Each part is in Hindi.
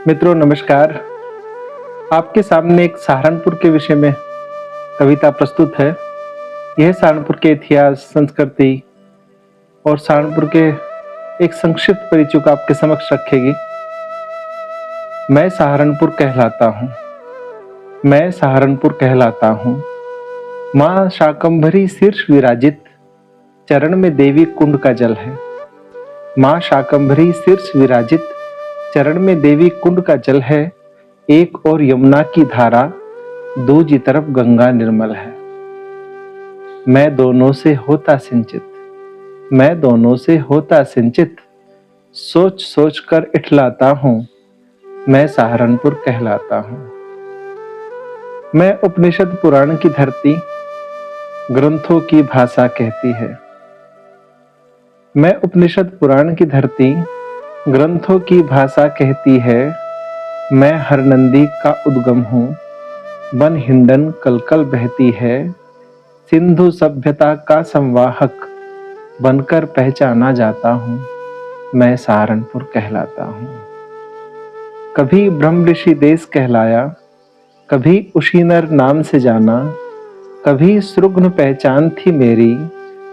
मित्रों नमस्कार। आपके सामने एक सहारनपुर के विषय में कविता प्रस्तुत है। यह सहारनपुर के इतिहास, संस्कृति और सहारनपुर के एक संक्षिप्त परिचय को आपके समक्ष रखेगी। मैं सहारनपुर कहलाता हूँ, मैं सहारनपुर कहलाता हूँ। माँ शाकंभरी शीर्ष विराजित, चरण में देवी कुंड का जल है। माँ शाकंभरी शीर्ष विराजित, चरण में देवी कुंड का जल है। एक और यमुना की धारा, दूजी तरफ गंगा निर्मल है। मैं दोनों से होता सिंचित, मैं दोनों से होता सिंचित, सोच सोच कर इठलाता हूँ, मैं सहारनपुर कहलाता हूँ। मैं उपनिषद पुराण की धरती, ग्रंथों की भाषा कहती है। मैं उपनिषद पुराण की धरती, ग्रंथों की भाषा कहती है। मैं हरनंदी का उद्गम हूँ, वन हिंडन कलकल बहती है। सिंधु सभ्यता का संवाहक बनकर पहचाना जाता हूँ, मैं सहारनपुर कहलाता हूँ। कभी ब्रह्म ऋषि देश कहलाया, कभी उशीनर नाम से जाना। कभी सृग्न पहचान थी मेरी,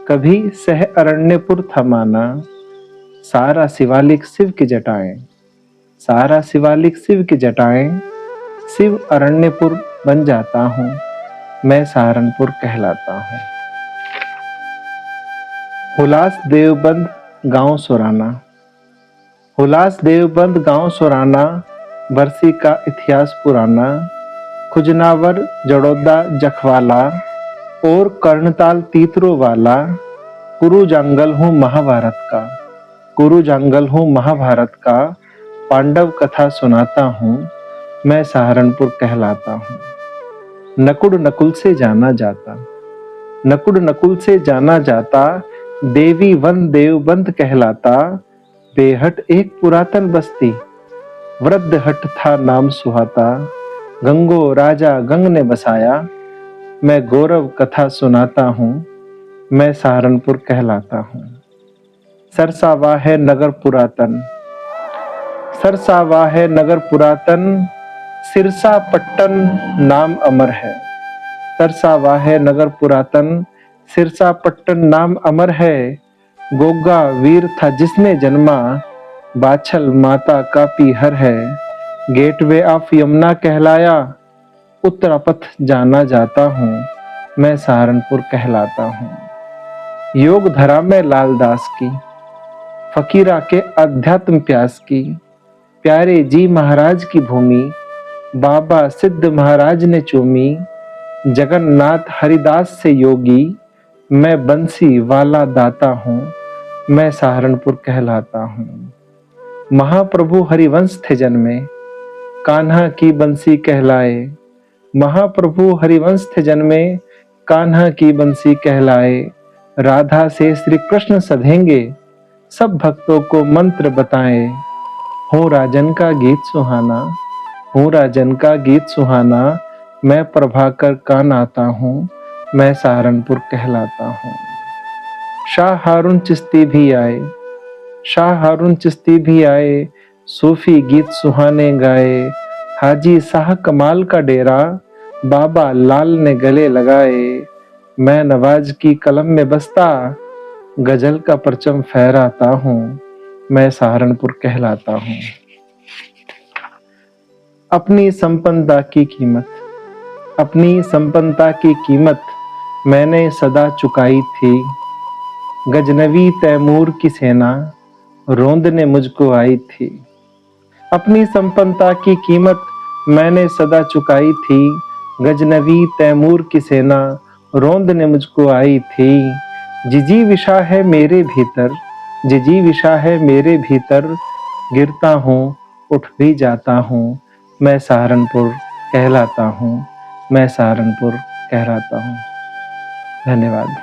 कभी सह अरण्यपुर था माना। सारा शिवालिक शिव की जटाएं, सारा शिवालिक शिव की जटाएं, शिव अरण्यपुर बन जाता हूँ, मैं सहारनपुर कहलाता हूँ। हुलास देवबंद गांव सोराना, हुलास देवबंद गांव सोराना, बरसी का इतिहास पुराना। खुजनावर जड़ौदा जखवाला और कर्णताल तीतरो वाला। कुरु जंगल हूँ महाभारत का, कुरु जंगल हूँ महाभारत का। पांडव कथा सुनाता हूँ, मैं सहारनपुर कहलाता हूँ। नकुड़ नकुल से जाना जाता, नकुड़ नकुल से जाना जाता। देवी वन देवबंद कहलाता। बेहट एक पुरातन बस्ती, वृद्ध हट था नाम सुहाता। गंगो राजा गंग ने बसाया, मैं गौरव कथा सुनाता हूँ, मैं सहारनपुर कहलाता हूँ। सरसावा है नगर पुरातन, सरसावा है नगर पुरातन। सिरसा पट्टन नाम अमर है, सरसावा है नगर पुरातन। सिरसा पट्टन नाम अमर है। गोगा वीर था जिसने जन्मा, बाछल माता का पीहर है। गेटवे ऑफ यमुना कहलाया, उत्तरापथ जाना जाता हूँ, मैं सहारनपुर कहलाता हूँ। योग धरा में लालदास की, फकीरा के अध्यात्म प्यास की। प्यारे जी महाराज की भूमि, बाबा सिद्ध महाराज ने चूमी। जगन्नाथ हरिदास से योगी, मैं बंसी वाला दाता हूँ, मैं सहारनपुर कहलाता हूँ। महाप्रभु हरिवंश थे जन्मे, कान्हा की बंसी कहलाए। महाप्रभु हरिवंश थे जन्मे, कान्हा की बंसी कहलाए। राधा से श्री कृष्ण सधेंगे, सब भक्तों को मंत्र बताएं। हो राजन का गीत सुहाना, हो राजन का गीत सुहाना। मैं प्रभाकर का नाता हूँ, मैं सहारनपुर कहलाता हूँ। शाह हारून चिश्ती भी आए, शाह हारून चिश्ती भी आए। सूफी गीत सुहाने गाए। हाजी शाह कमाल का डेरा, बाबा लाल ने गले लगाए। मैं नवाज की कलम में बसता, गजल का परचम फहराता हूँ, मैं सहारनपुर कहलाता हूँ। अपनी संपन्नता की कीमत, अपनी संपन्नता की कीमत मैंने सदा चुकाई थी। गजनवी तैमूर की सेना रोंदने मुझको आई थी। अपनी संपन्नता की कीमत मैंने सदा चुकाई थी। गजनवी तैमूर की सेना रोंदने मुझको आई थी। जिजी विशा है मेरे भीतर, जिजी विशा है मेरे भीतर। गिरता हूँ उठ भी जाता हूँ, मैं सहारनपुर कहलाता हूँ, मैं सहारनपुर कहलाता हूँ। धन्यवाद।